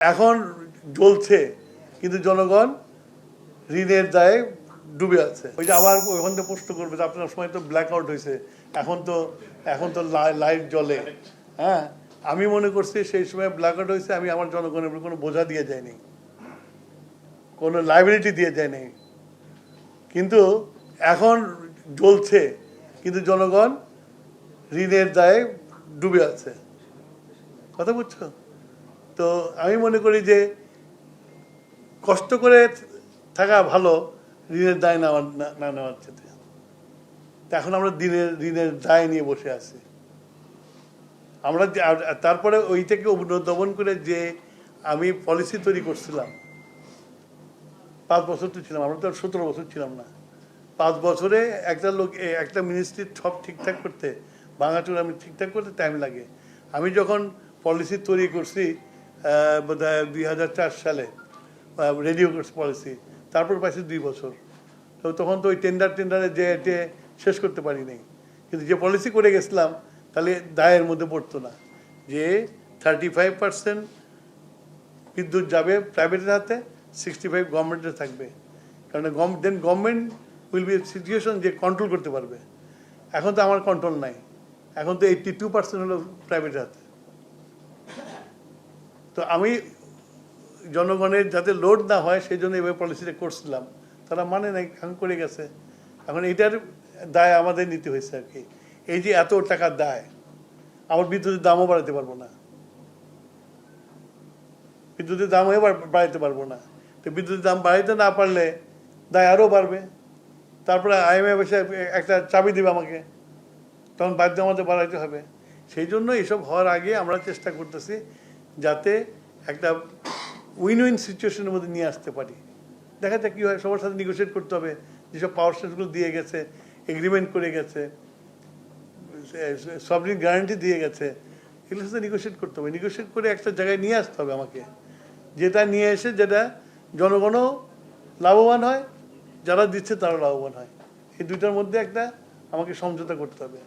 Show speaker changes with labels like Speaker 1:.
Speaker 1: এখন জ্বলছে কিন্তু জনগণ ঋণের দায়ে ডুবে আছে। ওই যে আবার ওখান থেকে প্রশ্ন করবে যে আপনার সময় তো ব্ল্যাক আউট হয়েছে, এখন তো লাইট জ্বলে। হ্যাঁ, আমি মনে করছি সেই সময় ব্ল্যাক আউট হয়েছে, আমি আমার জনগণের উপর কোনো বোঝা দিয়ে যাইনি, কোনো লাইবিলিটি দিয়ে যায়নি। কিন্তু এখন জ্বলছে কিন্তু জনগণ ঋণের দায়ে ডুবে আছে। কথা বুঝছো? তো আমি মনে করি যে কষ্ট করে থাকা ভালো ঋণের দায় না নেওয়ার চেয়ে। এখন আমরা ঋণের দায় নিয়ে বসে আছি। আমরা তারপরে ওই থেকে অনুধাবন করে যে আমি পলিসি তৈরি করছিলাম, 5 বছর তো ছিলাম, আমরা তো 17 বছর ছিলাম না। 5 বছরে একটা মিনিস্ট্রি সব ঠিকঠাক করতে, ভাঙাচুর আমি ঠিকঠাক করতে টাইম লাগে। আমি যখন পলিসি তৈরি করছি বোধহয় 2004 সালে রেডিও করছি পলিসি, তারপর পাইছি 2 বছর। তো তখন তো ওই টেন্ডারে যে শেষ করতে পারি নাই। কিন্তু যে পলিসি করে গেছিলাম তাহলে দায়ের মধ্যে পড়তো না যে 35% বিদ্যুৎ যাবে প্রাইভেটের হাতে, 65 গভর্নমেন্টের থাকবে। কারণ দেন গভর্নমেন্ট উইল বি সিচুয়েশন যে কন্ট্রোল করতে পারবে। এখন তো আমার কন্ট্রোল নাই, এখন তো 82% হলো প্রাইভেটের হাতে। তো আমি জনগণের যাতে লোড না হয় সেই জন্য এভাবে পলিসিটা করছিলাম। তারা মানে নাই, খান করে গেছে। এখন এটার দায় আমাদের নিতে হয়েছে আর কি। এই যে এত টাকার দায়, আমার বিদ্যুতের দামও বাড়াতে পারবো না, বিদ্যুতের দামও বাড়াইতে পারবো না। তো বিদ্যুতের দাম বাড়াইতে না পারলে দায় আরও বাড়বে। তারপরে IMF এসে একটা চাবি দেবে আমাকে, তখন বাধ্য আমাদের বাড়াইতে হবে। সেই জন্য এসব হওয়ার আগে আমরা চেষ্টা করতেছি যাতে একটা উইন সিচুয়েশনের মধ্যে নিয়ে আসতে পারি। দেখা যাক কী হয়। সবার সাথে নেগোশিয়েট করতে হবে। যেসব পাওয়ার স্টেশনগুলো দিয়ে গেছে, এগ্রিমেন্ট করে গেছে, সবরিন গ্যারান্টি দিয়ে গেছে, এগুলোর সাথে নেগোশিয়েট করতে হবে। নেগোশিয়েট করে একটা জায়গায় নিয়ে আসতে হবে আমাকে, যেটা নিয়ে এসে যেটা জনগণও লাভবান হয়, যারা দিচ্ছে তারাও লাভবান হয়। এই দুইটার মধ্যে একটা আমাকে সমঝোতা করতে হবে।